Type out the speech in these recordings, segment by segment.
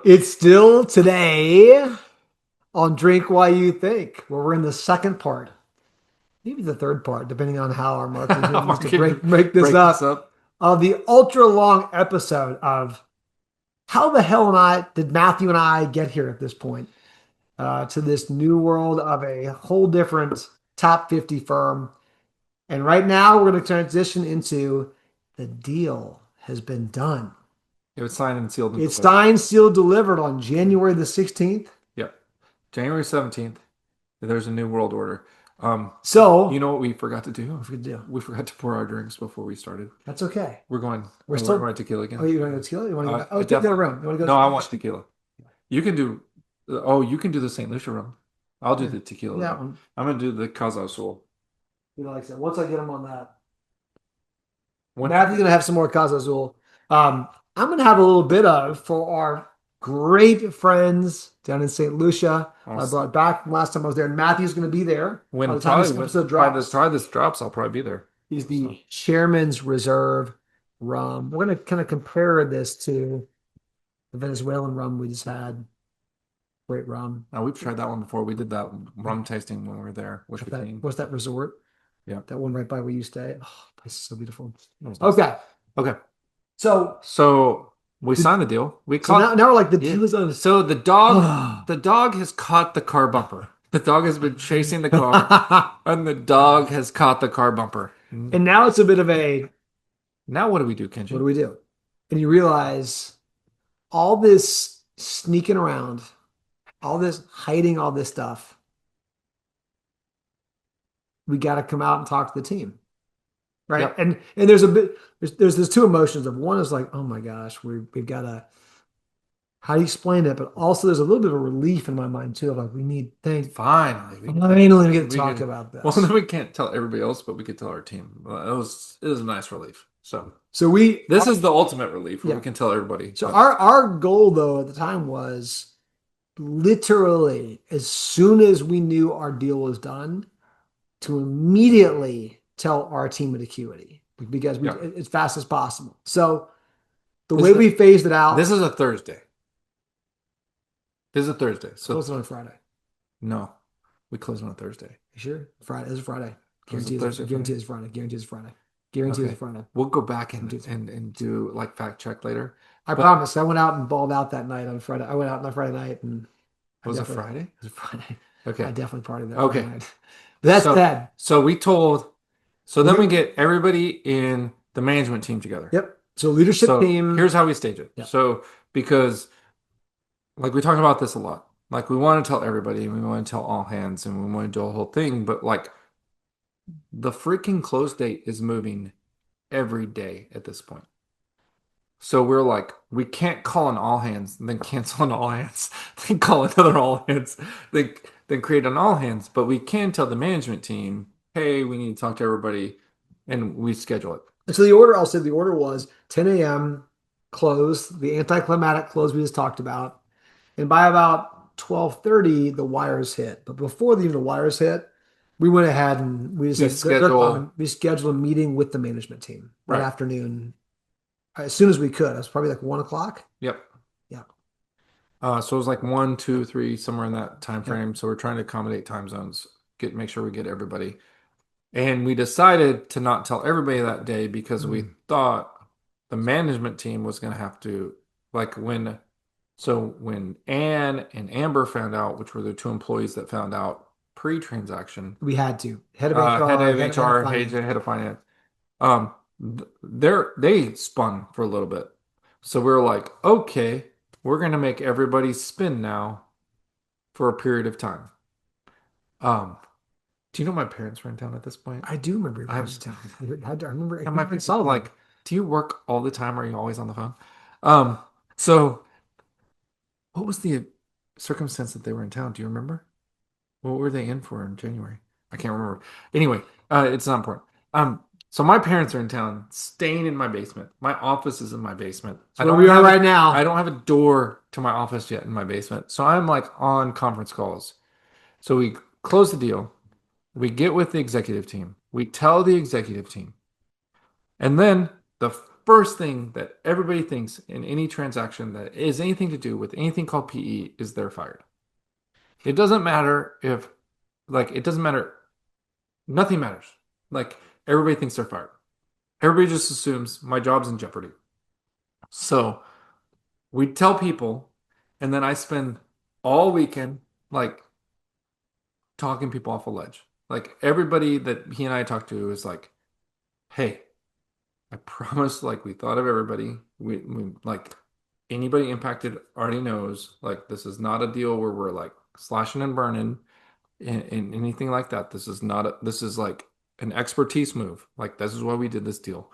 It's still today on Drink Why You Think, where we're in the second part, maybe the third part, depending on how our marketing team wants to Marketing, break this break this up, up. of the ultra long episode of how the hell did Matthew and I get here at this point to this new world of a whole different top 50 firm. And right now we're going to transition into the deal has been done. It was signed and sealed and It's delivered. signed, sealed, delivered on January the 16th. Yep. January 17th, there's a new world order. You So, know what we forgot to do? what we could do? We forgot to pour our drinks before we started. That's okay. We're going tequila Oh, again. you want to go tequila? You want to go? Oh, I take that definitely, around. You want to no, I go? want tequila. You can do, you can do the St. Lucia rum. I'll do Yeah, the tequila that though. one. I'm gonna do the Casa Azul. Like I said, once I get him on that, When, Matthew's gonna have some more Casa Azul. I'm gonna have a little bit of for our great friends down in St. Lucia. I I'll- brought back from last time I was there, and Matthew's gonna be there by when the time probably this when episode probably this drops. try this drops, I'll probably be there. He's So, the Chairman's Reserve rum. We're gonna kind of compare this to the Venezuelan rum we just had. Great rum. now we've tried that one before. We did that rum tasting when we were there with What's the that? team. What's that resort? Yeah, That one right by where you stay. Oh, place is so beautiful. it was nice. Okay, Okay, so so we signed the deal. We so now, caught. now we're like the Yeah. deal is on. So the dog has caught the car bumper. The dog has been chasing the car, and the dog has caught the car bumper. And now it's a bit of a Now what do we do, what Kenji? do we do? And you realize all this sneaking around, all this hiding, all this stuff. We got to come out and talk to the team, right? Yep. And there's a bit there's two emotions of one is like, oh my gosh, we've got to how do you explain it? But also there's a little bit of relief in my mind too, of like we need thank Finally, finally we get to we talk can. about Well, this. then we can't tell everybody else, but we could tell our team. It was a nice relief. So So this is the ultimate relief where yeah. we can tell everybody. So But our goal though at the time was literally as soon as we knew our deal was done to immediately tell our team at Acuity because we yeah, as fast as possible. So the this way is a, we phased it out, this is a Thursday. This is a Thursday. So close it on Friday. no, we close on a Thursday. You sure? Friday. This is Friday. Was it Guarantee Thursday? guarantee it's Friday. Guarantee it's Friday. Guarantee it's Okay. Friday. We'll go back and, Guarantee and do like fact check later. I But promise. I went out and balled out that night on Friday. I went out on a Friday night and I was it definitely Friday? it was Friday. I Okay. definitely partied that Friday Okay. night. But that's So that. so we told so then We we get everybody in the management team together. Yep. So leadership So team. here's how we stage it. Yeah. So because like we talked about this a lot. Like we want to tell everybody and we want to tell all hands and we want to do a whole thing, but like the freaking close date is moving every day at this point. So we're like, we can't call an all hands and then cancel an all hands, then call another all hands, then create an all hands. But we can tell the management team, hey, we need to talk to everybody, and we schedule it. So the order, I'll say the order was 10 a.m. close, the anticlimactic close we just talked about. And by about 12:30, the wires hit. But before even the wires hit, we went ahead and we just We said they're coming. schedule, We scheduled a meeting with the management team that right. afternoon as soon as we could. It was probably like 1 o'clock. Yep. Yeah. So it was like one, two, three, somewhere in that time Yep. frame. So we're trying to accommodate time zones, make sure we get everybody. And we decided to not tell everybody that day because we thought the management team was going to have to, like when Anne and Amber found out, which were the two employees that found out pre-transaction, We had to. Head of head HR, of head of HR, finance. head of finance, they spun for a little bit. So we were like, okay, we're going to make everybody spin now for a period of time. Do you know my parents were in town at this point? I do remember your I first time. I remember And my I parents saw were them. like, do you work all the time? Or are you always on the phone? So what was the circumstance that they were in town? Do you remember? What were they in for in January? I can't remember. Anyway, it's not important. So my parents are in town, staying in my basement. My office is in my basement. That's where we are right I now. don't have a door to my office yet in my basement. So I'm like on conference calls. So we close the deal. We get with the executive team. We tell the executive team. And then first thing that everybody thinks in any transaction that is anything to do with anything called PE is they're fired. It doesn't matter if, it doesn't matter. Nothing matters. Like, everybody thinks they're fired. Everybody just assumes my job's in jeopardy. So we tell people, and then I spend all weekend, like, talking people off a ledge. Like, everybody that he and I talk to is like, hey, I promise, like, we thought of everybody. We like, anybody impacted already knows, like, this is not a deal where we're like slashing and burning and anything like that. This is not this is like an expertise move. Like, this is why we did this deal.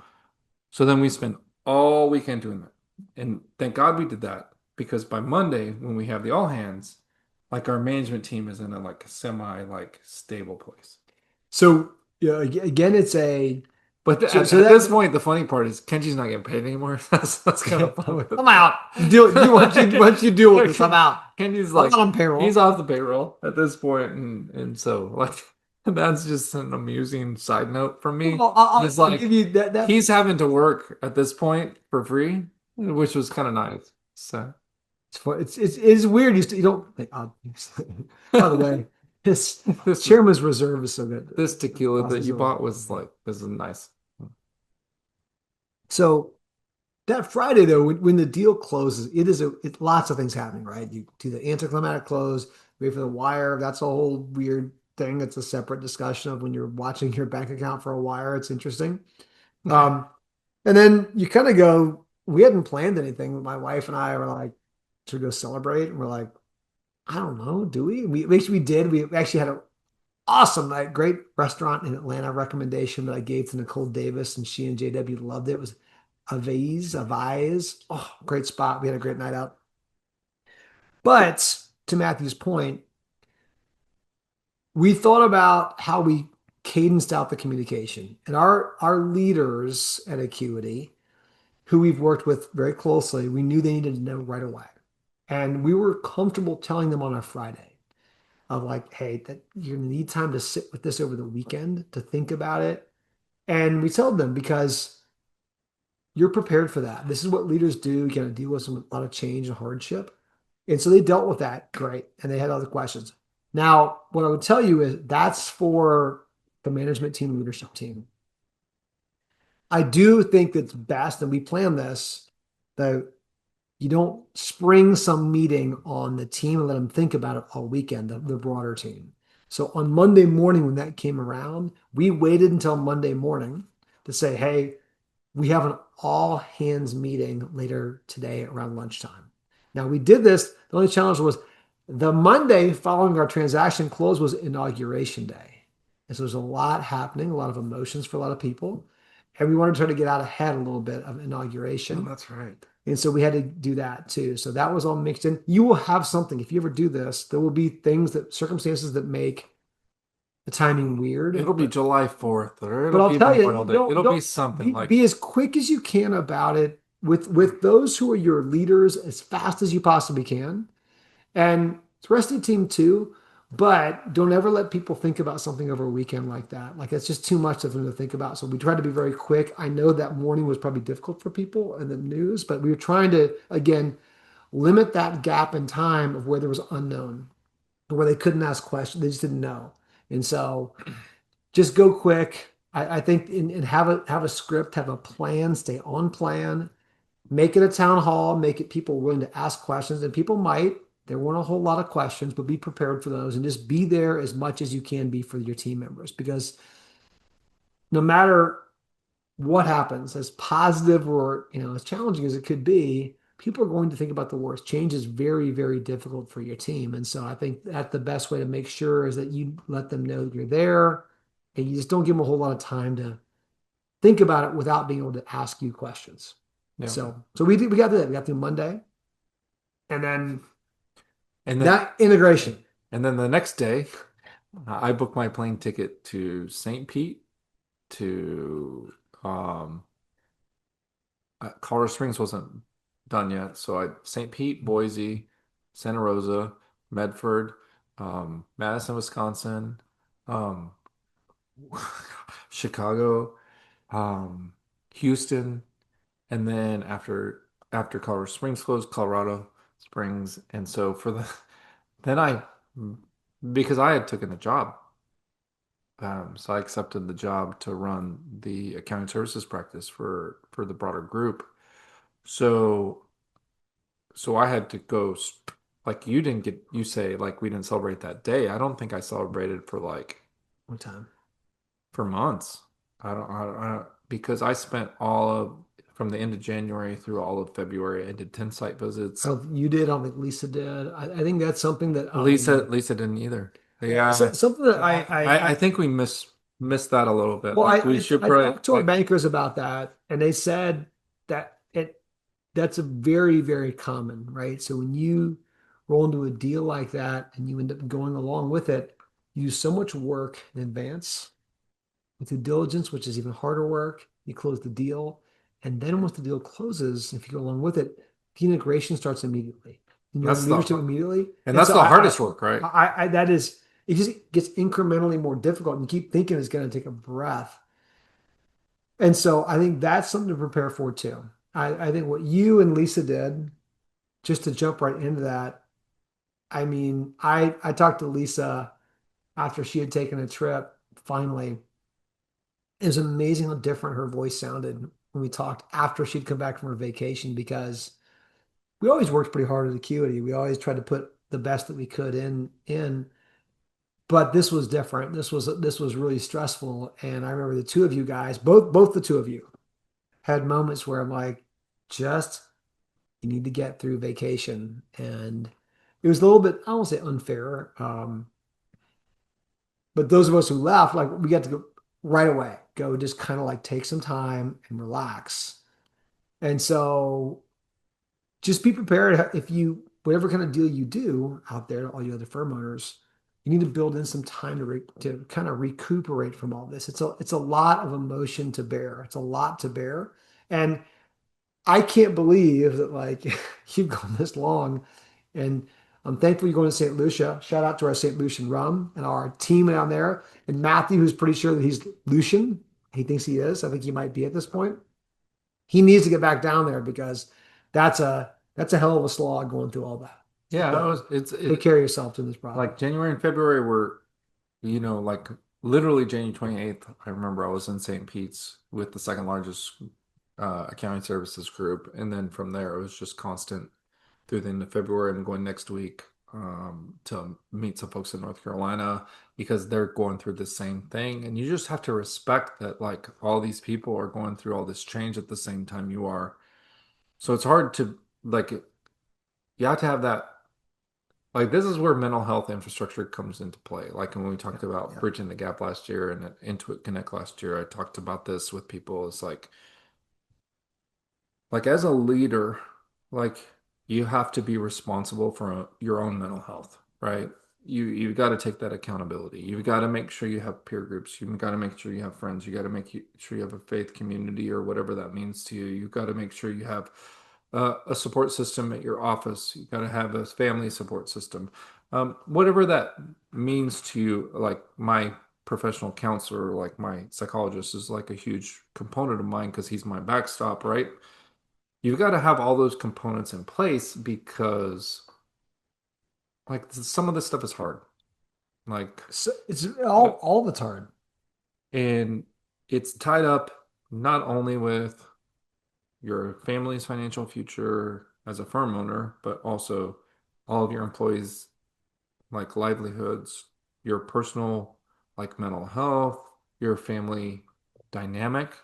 So then we spend all weekend doing that. And thank God we did that, because by Monday, when we have the all hands, like, our management team is in a like semi like stable place. So yeah, again, it's a But so at, so at that this point, the funny part is Kenji's not getting paid anymore. That's kind of fun with I'm out. Do once you deal with this, I'm out. Kenji's I'm like, not on he's payroll. off the payroll at this point, and so, like, that's just an amusing side note from me. Well, I'll, It's I'll give like you that. he's having to work at this point for free, which was kind of nice. So It's fun. It's weird. You don't think. Oh, by the way, his this chairman's reserve is so good. this tequila that Process you of- bought was like, this is nice. So that Friday though, when the deal closes, it lots of things happening, right? You do the anticlimactic close, wait for the wire. That's a whole weird thing. It's a separate discussion of when you're watching your bank account for a wire. It's interesting. Um, and then you kind of go, we hadn't planned anything. My wife and I were like, to go celebrate. And we're like, I don't know, do we? We actually we did. We actually had an awesome night, great restaurant in Atlanta recommendation that I gave to Nicole Davis, and she and JW loved it. It was Avies. Oh, great spot. We had a great night out. But to Matthew's point, we thought about how we cadenced out the communication. And our leaders at Acuity, who we've worked with very closely, we knew they needed to know right away. And we were comfortable telling them on a Friday of like, hey, that you're gonna need time to sit with this over the weekend to think about it. And we told them because you're prepared for that. This is what leaders do. You gotta deal with a lot of change and hardship. And so they dealt with that great. And they had other questions. Now, what I would tell you is that's for the management team, leadership team. I do think it's best, and we plan this, that you don't spring some meeting on the team and let them think about it all weekend, the broader team. So on Monday morning, when that came around, we waited until Monday morning to say, hey, we have an all hands meeting later today around lunchtime. Now we did this. The only challenge was the Monday following our transaction close was inauguration day. And so there's a lot happening, a lot of emotions for a lot of people. And we wanted to try to get out ahead a little bit of Oh, inauguration. that's right. And so we had to do that too. So that was all mixed in. You will have something. If you ever do this, there will be things that circumstances that make the timing weird. It'll be July 4th, or But it'll I'll be tell you, Memorial Day. don't It'll be don't something be like, as quick as you can about it with those who are your leaders as fast as you possibly can. And the rest of the team too. But don't ever let people think about something over a weekend like that. Like it's just too much of them to think about. So we tried to be very quick. I know that morning was probably difficult for people in the news, but we were trying to, again, limit that gap in time of where there was unknown, where they couldn't ask questions. They just didn't know. And so just go quick. I think and have a script, have a plan, stay on plan, make it a town hall, make it people willing to ask questions. And people might, there weren't a whole lot of questions, but be prepared for those and just be there as much as you can be for your team members because no matter what happens, as positive or as challenging as it could be, people are going to think about the worst. Change is very, very difficult for your team, and so I think that's the best way to make sure is that you let them know that you're there, and you just don't give them a whole lot of time to think about it without being able to ask you questions. yeah. So we got through that. We got through Monday, and then And then that integration. and then the next day, I booked my plane ticket to St. Pete to Colorado Springs wasn't done yet, so I St. Pete, Boise, Santa Rosa, Medford, Madison, Wisconsin, um, Chicago, Houston. and then after Colorado Springs closed, Colorado Springs, and so for the then I because I had taken a job, so I accepted the job to run the accounting services practice for the broader group. So so I had to go like you didn't get you say like we didn't celebrate that day. I don't think I celebrated for like One time. for months. Because I spent all of from the end of January through all of February. I did 10 site I visits. don't think you did. I don't think Lisa did. I think that's something that Lisa didn't either. Yeah. something that I think we missed that a little bit. well, Like we should I probably talked to our bankers about that, and they said that that's a very, very common, right? So when you roll into a deal like that and you end up going along with it, you do so much work in advance with due diligence, which is even harder work. You close the deal, and then once the deal closes, if you go along with it, the integration starts immediately. And you have that's the leadership immediately. and And that's so the hardest work, right? that is it just gets incrementally more difficult, and you keep thinking it's going to take a breath. And so I think that's something to prepare for too. I think what you and Lisa did, just to jump right into that, I mean, I talked to Lisa after she had taken a trip, finally. It was amazing how different her voice sounded when we talked after she'd come back from her vacation because we always worked pretty hard at Acuity. We always tried to put the best that we could in, but this was different. This was really stressful. And I remember the two of you guys, both the two of you, had moments where I'm like, just you need to get through vacation. And it was a little bit, I won't say unfair, but those of us who left, like we got to go right away, go just kind of like take some time and relax. And so just be prepared if you, whatever kind of deal you do out there, all you other firm owners, you need to build in some time to kind of recuperate from all this. It's a lot of emotion to bear. It's a lot to bear. And I can't believe that like you've gone this long, and I'm thankful you're going to St. Lucia. Shout out to our St. Lucian rum and our team down there. And Matthew, who's pretty sure that he's Lucian. He thinks he is. I think he might be at this point. He needs to get back down there because that's a hell of a slog going through all that. Yeah, it But was take care of yourself through this process. like January and February were, like literally January 28th. I remember I was in St. Pete's with the second largest accounting services group. And then from there, it was just constant through the end of February. I'm going next week to meet some folks in North Carolina because they're going through the same thing. And you just have to respect that, like, all these people are going through all this change at the same time you are. So it's hard to, like, you have to have that. Like, this is where mental health infrastructure comes into play. Like, when we Yeah, talked about yeah. bridging the gap last year and at Intuit Connect last year, I talked about this with people. It's like as a leader, like you have to be responsible for your own mental health, right? You've got to take that accountability. You've got to make sure you have peer groups. You've got to make sure you have friends. You got to sure you have a faith community or whatever that means to you. You've got to make sure you have a support system at your office. You've got to have a family support system. Whatever that means to you, like my professional counselor, like my psychologist is like a huge component of mine because he's my backstop, right? You've got to have all those components in place because like some of this stuff is hard. Like So it's uh, all that's hard. and it's tied up not only with your family's financial future as a firm owner, but also all of your employees' like livelihoods, your personal like mental health, your family dynamic.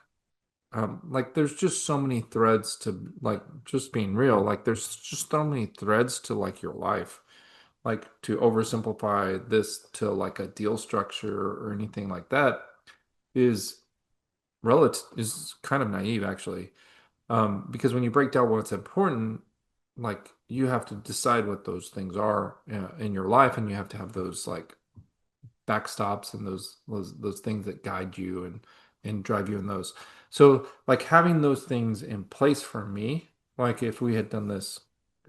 Like there's just so many threads to like just being real. Like there's just so many threads to like your life. Like to oversimplify this to like a deal structure or anything like that is relative is kind of naive actually. Because when you break down what's important, like you have to decide what those things are in your life, and you have to have those like backstops and those things that guide you and drive you in those. So like having those things in place for me, like if we had done this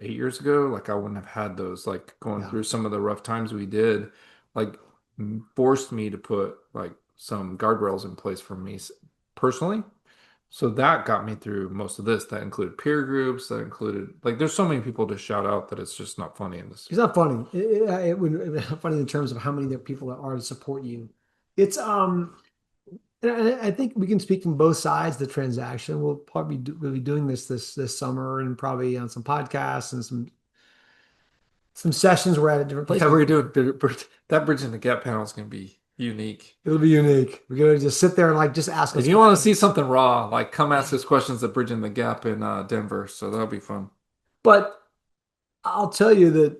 8 years ago, like I wouldn't have had those, like going Yeah. through some of the rough times we did, like forced me to put like some guardrails in place for me personally So that got me through most of this. That included peer groups, that included like there's so many people to shout out that it's just not funny in this. It's not funny. It would not funny in terms of how many there people that are to support you. It's and I think we can speak from both sides of the transaction. We'll be doing this summer and probably on some podcasts and some sessions we're at different Yeah, places. we're doing that Bridging the Gap panel is going to be unique. It'll be unique. We're gonna just sit there and like just ask If us you want to questions. see something raw, like come ask us questions at Bridging the Gap in Denver. So that'll be fun. But I'll tell you that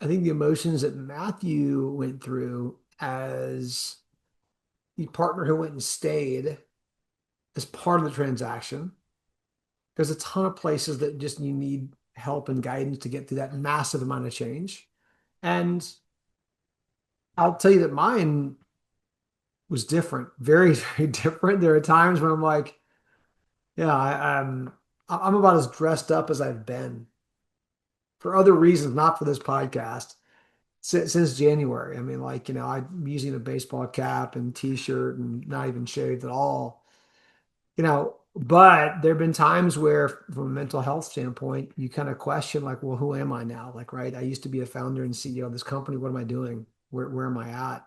I think the emotions that Matthew went through as the partner who went and stayed as part of the transaction. There's a ton of places that just you need help and guidance to get through that massive amount of change. And I'll tell you that mine was different, very, very different. There are times when I'm like, yeah, I'm about as dressed up as I've been for other reasons, not for this podcast, since January. I mean, like, I'm using a baseball cap and t-shirt and not even shaved at all. But there have been times where, from a mental health standpoint, you kind of question, like, well, who am I now? Like, right? I used to be a founder and CEO of this company. What am I doing? Where am I at?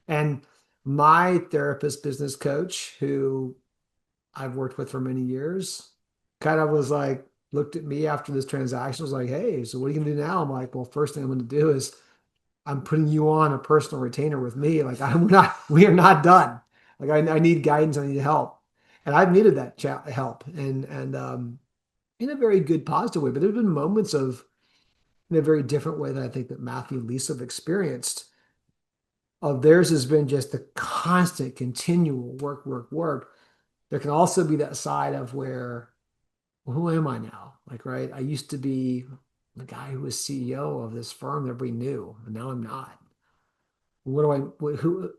And my therapist, business coach, who I've worked with for many years, kind of was like, looked at me after this transaction, was like, hey, so what are you gonna do now? I'm like, well, first thing I'm gonna do is I'm putting you on a personal retainer with me. Like we are not done. Like I need guidance, I need help. And I've needed that help and in a very good positive way. But there's been moments of in a very different way that I think that Matthew and Lisa have experienced. Of theirs has been just the constant, continual work, work, work. There can also be that side of where, well, who am I now? Like, right? I used to be the guy who was CEO of this firm that everybody knew, and now I'm not. Who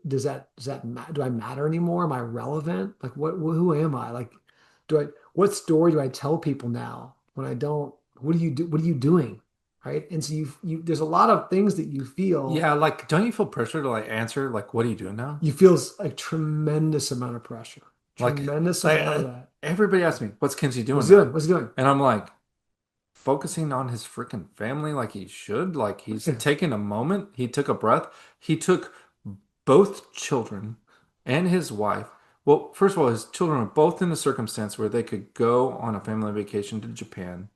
do I matter anymore? Am I relevant? Like, who am I? Like, what story do I tell people now when I don't? What do you do? What are you doing? Right. And so there's a lot of things that you feel. Yeah, like don't you feel pressure to like answer like what are you doing now? You feel a tremendous amount of pressure, Like tremendous like amount of that. everybody asks me, "What's Kenji What's doing he now?" doing? What's he doing? And I'm like focusing on his freaking family like he should. Like he's Yeah. taking a moment. He took a breath. He took both children and his wife. Well, first of all, his children are both in a circumstance where they could go on a family vacation to Japan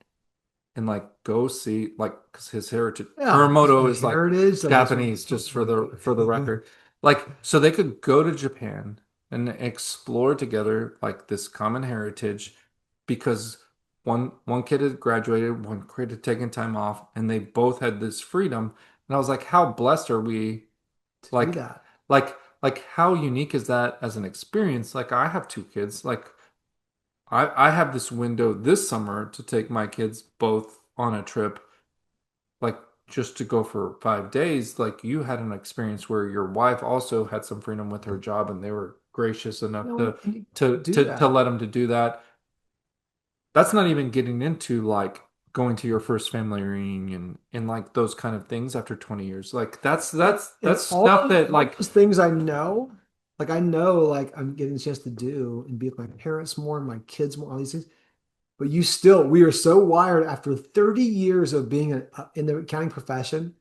and like go see like because his heritage her Yeah. motto The is like heritage. Like that's what. Japanese just for the record. Like so they could go to Japan and explore together like this common heritage because one kid had graduated, one kid had taken time off, and they both had this freedom. And I was like, how blessed are we? To do Like that. like how unique is that as an experience? Like I have two kids. Like I have this window this summer to take my kids both on a trip, like just to go for 5 days. Like you had an experience where your wife also had some freedom with her job, and they were gracious enough And you do to that. let them to do that. That's not even getting into like going to your first family reunion and like those kind of things after 20 years. Like And that's stuff that all like those things I know, like I'm getting a chance to do and be with my parents more and my kids more, all these things. But we are so wired after 30 years of being in the accounting profession.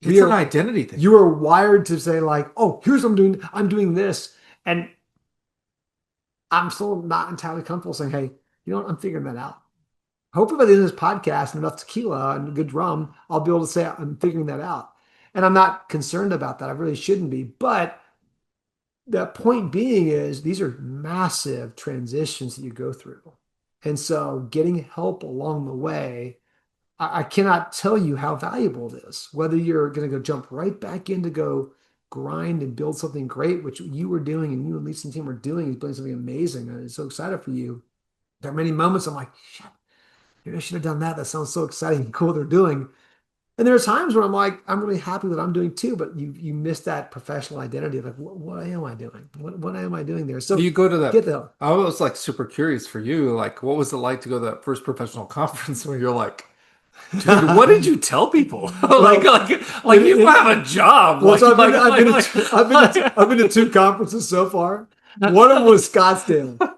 it's We an are, identity thing. you are wired to say like, oh, here's what I'm doing. I'm doing this. And I'm still not entirely comfortable saying, hey, you know what? I'm figuring that out. Hopefully by the end of this podcast and enough tequila and a good drum, I'll be able to say I'm figuring that out. And I'm not concerned about that. I really shouldn't be. But the point being is these are massive transitions that you go through. And so getting help along the way, I cannot tell you how valuable it is. Whether you're going to go jump right back in to go grind and build something great, which you were doing and you and Lisa and team were doing, is building something amazing. And I'm so excited for you. There are many moments I'm like, shit, maybe I should have done that. That sounds so exciting and cool what they're doing. And there are times where I'm like, I'm really happy that I'm doing too, but you miss that professional identity of like, what am I doing? What am I doing there? Do So you go to that? get the I was like super curious for you. Like, what was it like to go to that first professional conference where you're like, dude, what did you tell people? well, Like you have a job. well, so Like, I've been to two conferences so far. One of them was Scottsdale.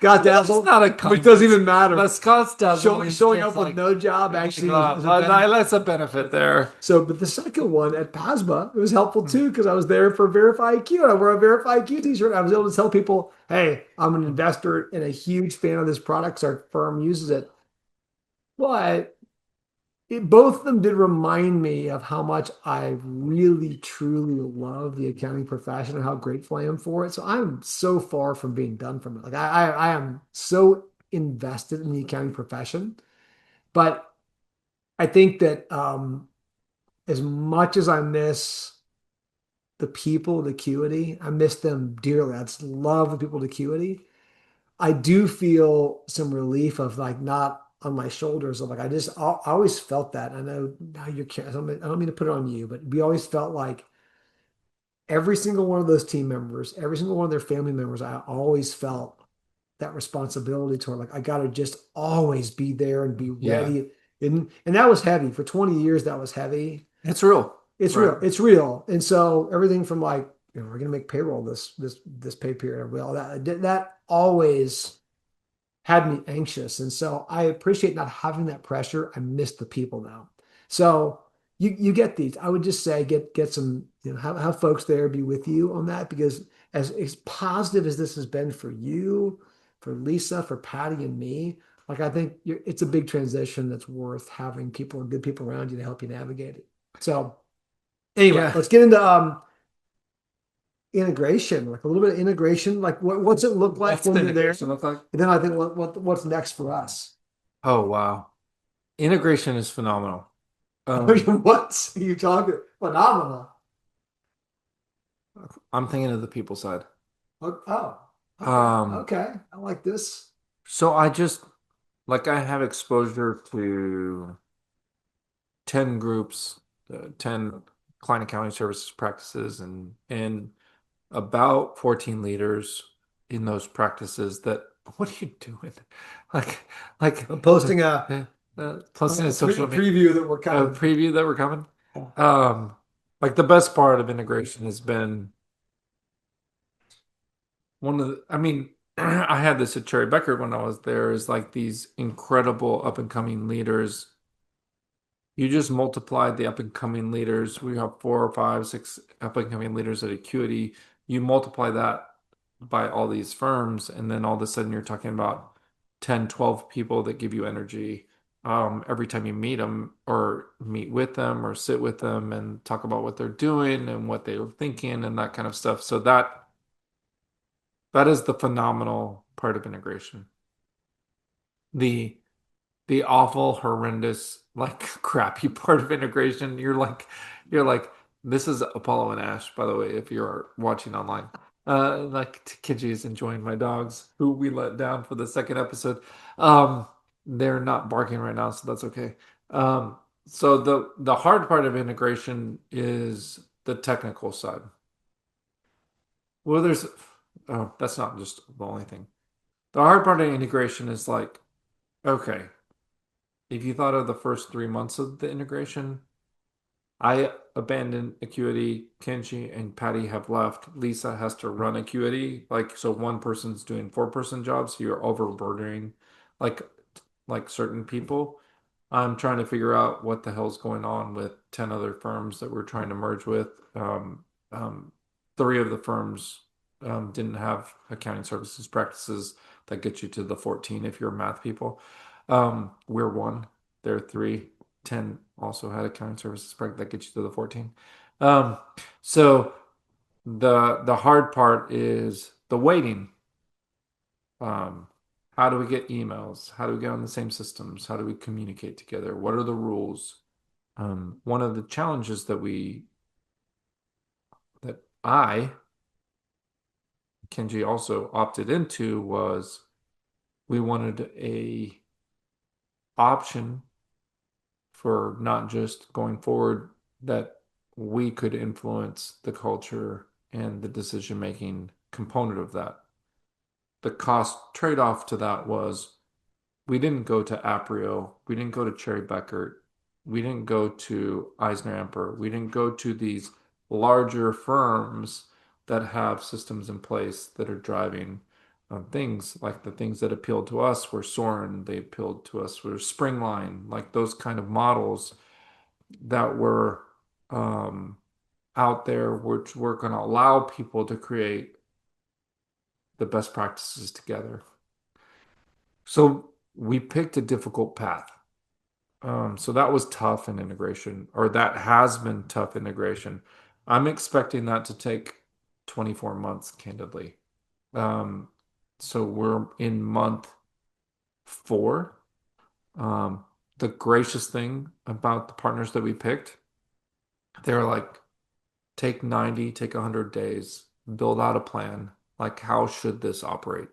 got That's dazzled, not a which doesn't context. even matter. But Scott's dazzled is Showing just up with like, no job oh my actually God, is a benefit. that's a benefit there. So, but the second one at PASMA, it was helpful Hmm. too because I was there for Verify IQ. And I wore a Verify IQ t-shirt. I was able to tell people, hey, I'm an investor and a huge fan of this product. So our firm uses it. But both of them did remind me of how much I really, truly love the accounting profession and how grateful I am for it. So I'm so far from being done from it. Like I am so invested in the accounting profession. But I think that as much as I miss the people of Acuity, I miss them dearly. I just love the people of Acuity. I do feel some relief of like not on my shoulders of like I always felt that. I know now you're I don't mean to put it on you, but we always felt like every single one of those team members, every single one of their family members, I always felt that responsibility toward like I gotta just always be there and be Yeah, ready. And that was heavy. For 20 years, that was heavy. it's real, It's right? real. It's real. And so everything from like, we're gonna make payroll this pay period, all that always had me anxious. And so I appreciate not having that pressure. I miss the people now. So you get these. I would just say get some, have folks there be with you on that because as positive as this has been for you, for Lisa, for Patty and me, like I think it's a big transition that's worth having people and good people around you to help you navigate it. So anyway, Yeah. let's get into integration, like a little bit of integration. Like what's it look like What's when the you're there? integration look like? And then I think what's next for us? Oh wow. Integration is phenomenal. Um, What are you talking? Phenomenal. I'm thinking of the people side. Oh, okay, Um, okay. I like this. so I just like I have exposure to 10 groups, 10 client accounting services practices and about 14 leaders in those practices that what are you doing? Like like I'm posting a, posting a social media preview that we're a coming. preview that we're coming. Um, like the best part of integration has been one of the, I mean, I had this at Cherry Becker when I was there, is like these incredible up and coming leaders. You just multiplied the up and coming leaders. We have four or five, six up and coming leaders at Acuity. You multiply that by all these firms, and then all of a sudden you're talking about 10, 12 people that give you energy every time you meet them or meet with them or sit with them and talk about what they're doing and what they were thinking and that kind of stuff. So that is the phenomenal part of integration. The the awful, horrendous, like crappy part of integration. You're like, this is Apollo and Ash, by the way, if you're watching online. Like Kenji is enjoying my dogs, who we let down for the second episode. Um, they're not barking right now, so that's okay. So the hard part of integration is the technical side. Well, there's oh, that's not just the only thing. The hard part of integration is like, okay, if you thought of the first 3 months of the integration, I abandoned Acuity. Kenji and Patty have left. Lisa has to run Acuity. Like, so one person's doing four-person jobs, so you're overburdening like certain people. I'm trying to figure out what the hell's going on with 10 other firms that we're trying to merge with. Um, three of the firms didn't have accounting services practices that get you to the 14 if you're math people. We're one, they're three. 10 also had accounting services practice that gets you to the 14. Um, so the hard part is the waiting. Um, how do we get emails? How do we get on the same systems? How do we communicate together? What are the rules? One of the challenges that Kenji also opted into was we wanted a option for not just going forward that we could influence the culture and the decision making component of that. The cost trade-off to that was we didn't go to Aprio, we didn't go to Cherry Beckert, we didn't go to Eisner Amper, we didn't go to these larger firms that have systems in place that are driving. things. Like the things that appealed to us were Soren, they appealed to us were Springline, like those kind of models that were um, out there, which were going to allow people to create the best practices together. So we picked a difficult path. So that was tough in integration, or that has been tough integration. I'm expecting that to take 24 months, candidly. Um, so we're in month 4. Um, the gracious thing about the partners that we picked, they're like, take 90, take 100 days, build out a plan. Like, how should this operate?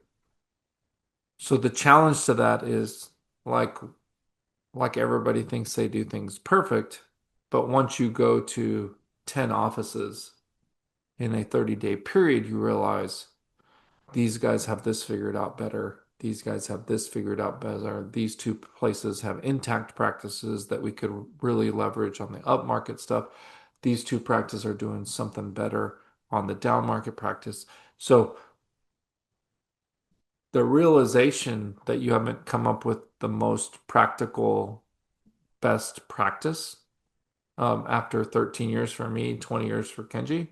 So the challenge to that is like everybody thinks they do things perfect, but once you go to 10 offices in a 30-day period, you realize these guys have this figured out better. These guys have this figured out better. These two places have intact practices that we could really leverage on the upmarket stuff. These two practices are doing something better on the downmarket practice. So the realization that you haven't come up with the most practical best practice after 13 years for me, 20 years for Kenji,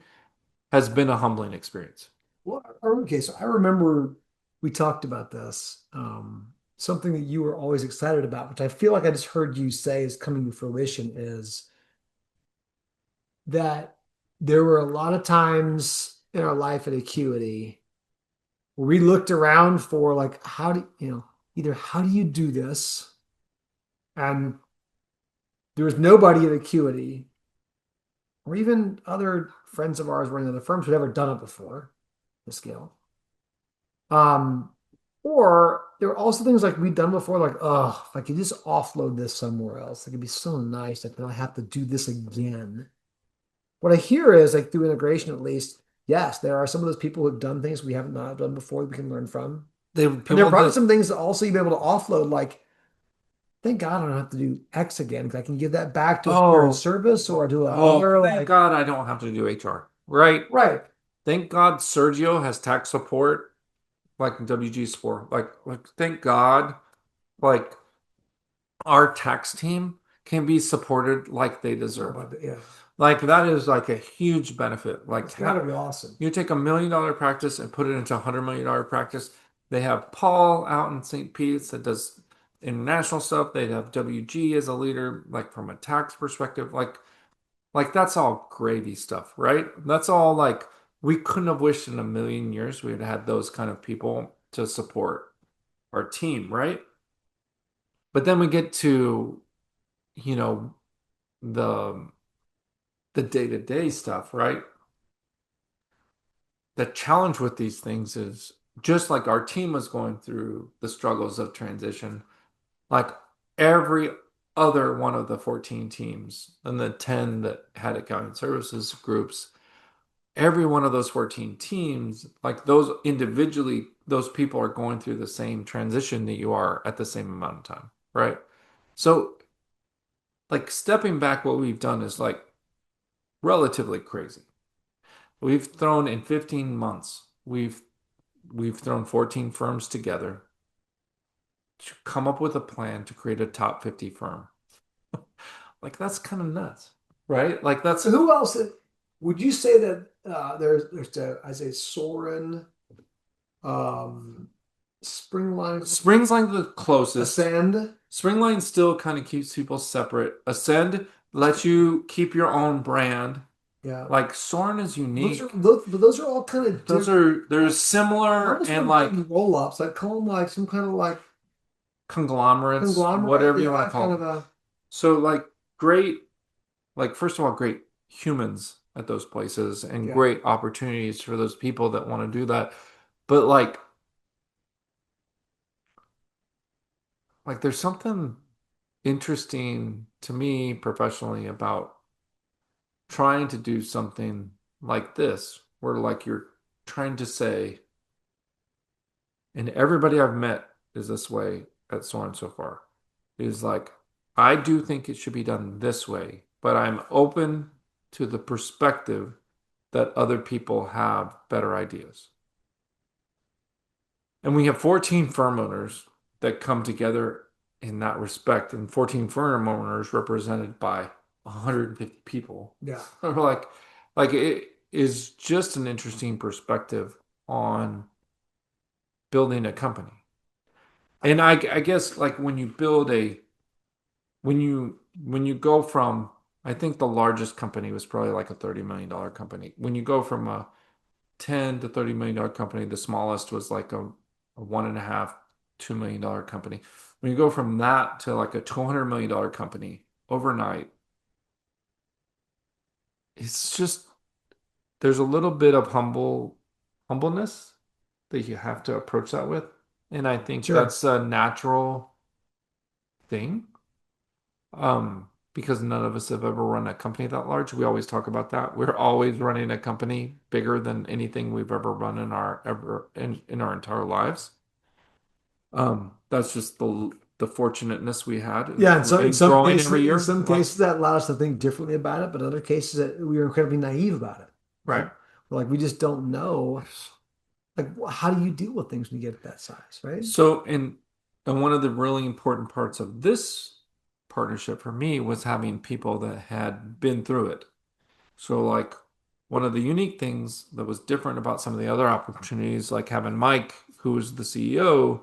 has been a humbling experience. Well, okay, so I remember we talked about this. Something that you were always excited about, which I feel like I just heard you say is coming to fruition, is that there were a lot of times in our life at Acuity where we looked around for like, how do you know, either how do you do this? And there was nobody at Acuity or even other friends of ours running other firms who'd ever done it before, the scale. Um, or there were also things like we'd done before, like, oh, if I could just offload this somewhere else, it could be so nice that I don't have to do this again. What I hear is like through integration, at least, yes, there are some of those people who've done things we haven't not done before that we can learn from. They And there are people probably that some things that also you'll be able to offload, like, thank God I don't have to do X again because I can give that back to a shared oh service or to a oh other thank like God I don't have to do HR. Right. right. Thank God Sergio has tax support like WG support. Like thank God like our tax team can be supported like they Oh, deserve. but yeah, Like that is like a huge benefit. Like it's gotta be awesome. you take $1 million practice and put it into $100 million practice. They have Paul out in St. Pete's that does international stuff. They have WG as a leader, like from a tax perspective. Like that's all gravy stuff, right? That's all like we couldn't have wished in a million years we would have had those kind of people to support our team, right? But then we get to, you know, the the day-to-day stuff, right? The challenge with these things is just like our team was going through the struggles of transition, like every other one of the 14 teams and the 10 that had accounting services groups, every one of those 14 teams, like those individually, those people are going through the same transition that you are at the same amount of time, right? So, like stepping back, what we've done is like relatively crazy. We've thrown in 15 months, we've thrown 14 firms together to come up with a plan to create a top 50 firm. Like that's kind of nuts, right? Like So that's who else would you say that there's I say Soren, um, Springline, Spring's like the closest. Ascend? Springline still kind of keeps people separate. Ascend lets you keep your own brand. Yeah. Like Soren is Those are unique. those are all kind of Those different. are they're I similar almost and want to call like them roll ups. I'd call them like some kind of like conglomerates, conglomerate. whatever you want Yeah, to kind call of them. a So like great, like first of all, great humans at those places and yeah. great opportunities for those people that want to do that. But like there's something interesting to me professionally about trying to do something like this, where like you're trying to say, and everybody I've met is this way at Soren so far, is like, I do think it should be done this way, but I'm open to the perspective that other people have better ideas. And we have 14 firm owners that come together in that respect, and 14 firm owners represented by 150 people. Yeah. Like it is just an interesting perspective on building a company. And I guess like when you build a when you go from I think the largest company was probably like a $30 million company. When you go from a 10 to $30 million company, the smallest was like a one and a half, $2 million company. When you go from that to like a $200 million company overnight, it's just there's a little bit of humbleness that you have to approach that with. And I think Sure. that's a natural thing. Because none of us have ever run a company that large. We always talk about that. We're always running a company bigger than anything we've ever run in our entire lives. That's just the fortunateness we had Yeah, and so in growing every in year. some cases that allowed us to think differently about it, but other cases that we were incredibly naive about it, right? Right. We're like we just don't know, like how do you deal with things when you get that size, right? So, and one of the really important parts of this partnership for me was having people that had been through it. So, like, one of the unique things that was different about some of the other opportunities, like having Mike, who was the CEO,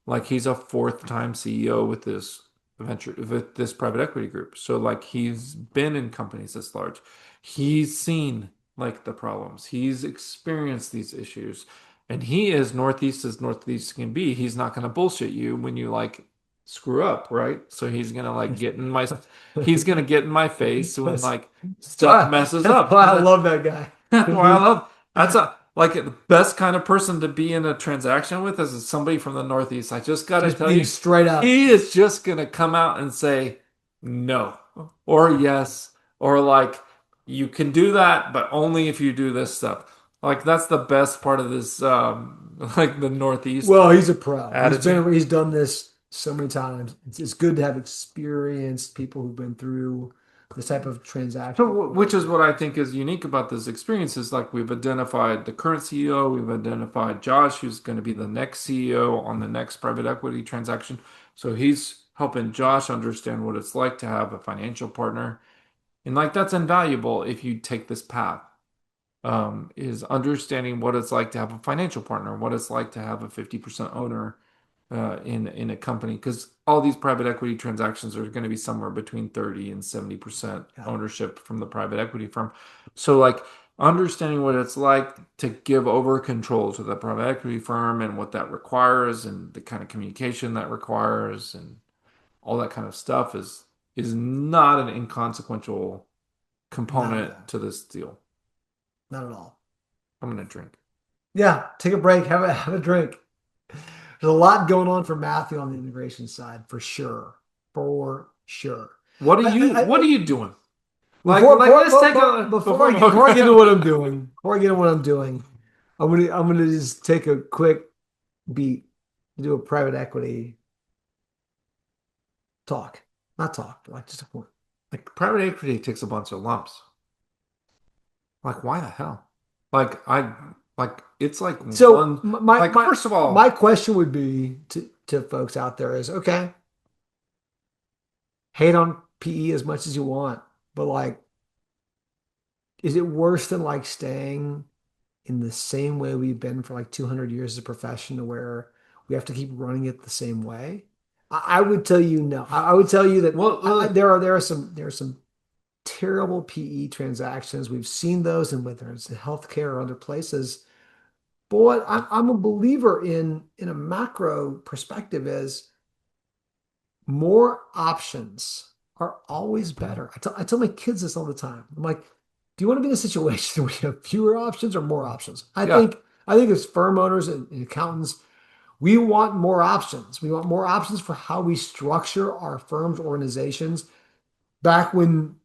like he's a fourth time CEO with this private equity group. So, like, he's been in companies this large. He's seen like the problems. He's experienced these issues. And he is Northeast as Northeast can be. He's not going to bullshit you when you like screw up, right? So he's gonna get in my face when That's like stuff messes that's up. why I love that guy. That's 'Cause why I love that's a like the best kind of person to be in a transaction with is somebody from the Northeast. I just gotta just tell being you, straight up. he is just gonna come out and say no or yes or like you can do that, but only if you do this stuff. Like that's the best part of this like the Northeast Well, he's a pro. attitude. He's done this so many times. It's good to have experienced people who've been through this type of So, transaction. which is what I think is unique about this experience is like we've identified the current CEO, we've identified Josh, who's going to be the next CEO on the next private equity transaction. So he's helping Josh understand what it's like to have a financial partner. And like that's invaluable if you take this path, is understanding what it's like to have a financial partner, what it's like to have a 50% owner in a company because all these private equity transactions are going to be somewhere between 30 and 70% Yeah, ownership from the private equity firm. So like understanding what it's like to give over control to the private equity firm and what that requires and the kind of communication that requires and all that kind of stuff is not an inconsequential not at all. component to this deal. Not at all. I'm gonna drink. Yeah, take a break, have a drink. There's a lot going on for Matthew on the integration side, for sure. For sure. What are you doing? Like let's take a Before I get into what I'm doing, before I get into what I'm doing, I'm gonna just take a quick beat to do a private equity talk. Not talk, but like just a point. like private equity takes a bunch of lumps. Like, why the hell? Like, it's like So one, like, first of my all, question would be to folks out there is okay, hate on PE as much as you want, but like, is it worse than like staying in the same way we've been for like 200 years as a profession to where we have to keep running it the same way? I would tell you no. I would tell you that well, there are some terrible PE transactions. We've seen those, and whether it's in healthcare or other places. But what I'm a believer in a macro perspective is more options are always better. I tell my kids this all the time. I'm like, do you want to be in a situation where you have fewer options or more options? yeah, I think as firm owners and accountants, we want more options. We want more options for how we structure our firms, organizations. Back when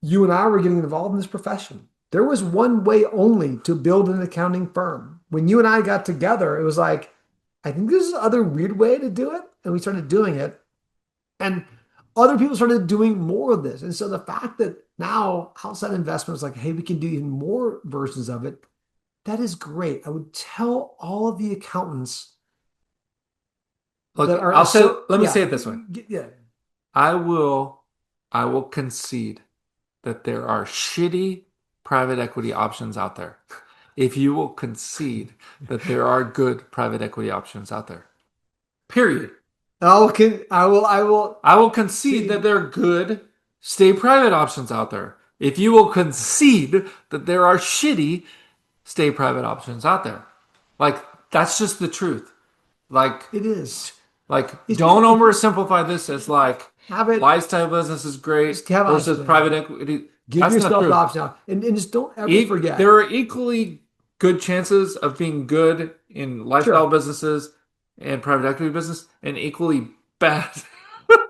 you and I were getting involved in this profession, there was one way only to build an accounting firm. When you and I got together, it was like, I think there's other weird way to do it. And we started doing it. And other people started doing more of this. And so the fact that now outside investment is like, hey, we can do even more versions of it, that is great. I would tell all of the accountants that Look, are so let me yeah say it this way. yeah. I will I will concede that there are shitty private equity options out there. If you will concede that there are good private equity options out there. Period. I will I will concede that see there are good stay private options out there. If you will concede that there are shitty stay private options out there. Like that's just the truth. Like it is. like It's don't just oversimplify this as like have it. lifestyle business is great Just have versus options. private equity. Give That's not yourself the true. option out, and just don't ever There forget. are equally good chances of being good in lifestyle Sure. businesses and private equity business, and equally bad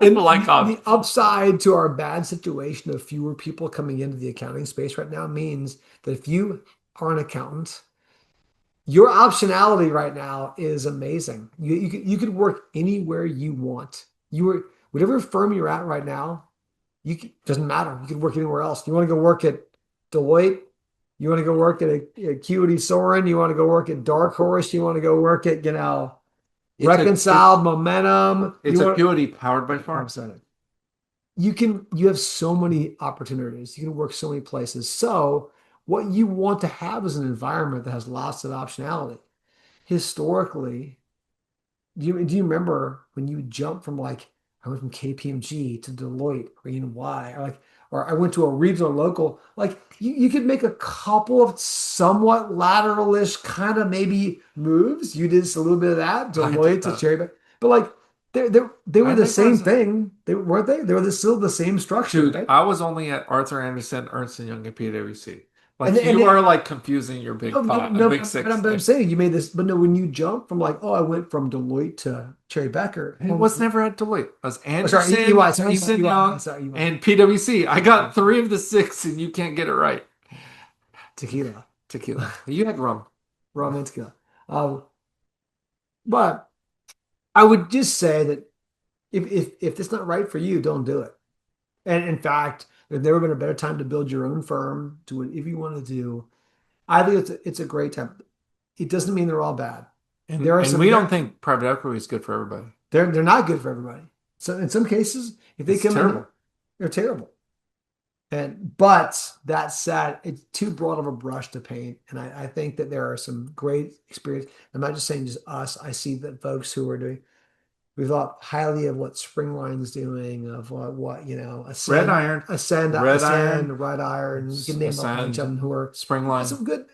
And like the upside to our bad situation of fewer people coming into the accounting space right now means that if you are an accountant, your optionality right now is amazing. You could work anywhere you want. You were whatever firm you're at right now, doesn't matter. You can work anywhere else. You want to go work at Deloitte, you want to go work at Acuity Soren, you want to go work at Dark Horse, you want to go work at it's Reconciled Momentum. it's Acuity powered by I'm Farm. sorry. You have so many opportunities. You can work so many places. So what you want to have is an environment that has lots of optionality. Historically, do you remember when you jump from like I went from KPMG to Deloitte or EY or I went to a regional local, like you could make a couple of somewhat lateralish kind of maybe moves. You did just a little bit of that, I did Deloitte to that. Cherry, but like they were I the think I same was thing. They weren't they? They were still the same structure, dude. right? I was only at Arthur Andersen, Ernst and Young, and PwC. And Like and you are like confusing your no, big no, five, no, big but six I'm there. saying you made this, but no, when you jump from like, oh, I went from Deloitte to Cherry Becker. It Well, was never at Deloitte. It was oh, sorry, Anderson, EY, sorry, Ernst and EY, Young, sorry, EY. and PwC. I got three of the six, and you can't get it right. Tequila, Tequila. You had rum. rum and tequila. But I would just say that if it's not right for you, don't do it. And in fact, there's never been a better time to build your own firm, do whatever you want to do. I think it's a great time. It doesn't mean they're all bad. There are And some we don't think private equity is good for everybody. they're not good for everybody. So in some cases, if they It's come in, terrible. they're terrible. And but that said, it's too broad of a brush to paint. And I think that there are some great experience. I'm not just saying just us. I see that folks who are doing, we thought highly of what Springline's doing, of what Red Iron, Red Iron, Ascend, Red Iron. You can name a bunch of Ascend, them who are Springline. some good,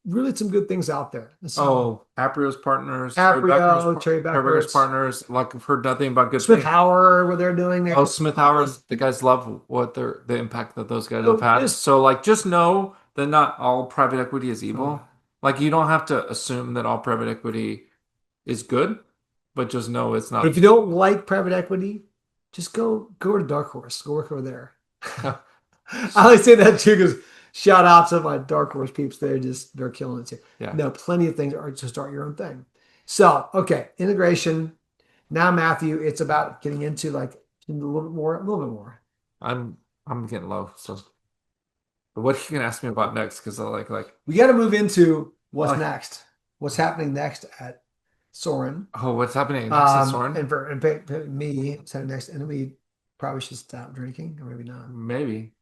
really some good things out there. So Oh, Aprios Partners, Aprio, Cherry Cherry Becker's Becker's, Partners. Like I've heard nothing but good Smith things. Howard, what they're doing there. Oh, Smith Howard, the guys love what the impact that those guys have So had. just So like just know that not all private equity is uh, evil. Like you don't have to assume that all private equity is good, but just know it's but if not. you don't like private equity, just go to Dark Horse. Go work over there. I only say that too because shout out to my Dark Horse peeps. They're killing it too. Yeah. No, plenty of things are to start your own thing. So okay, integration. Now, Matthew, it's about getting into like a little bit more. I'm I'm getting low. So what are you gonna ask me about next? Because I like We got to move into what's like next. What's happening next at Soren? oh, what's happening next at Soren? And for me, what's happening next? And we probably should stop drinking, or maybe not. Maybe.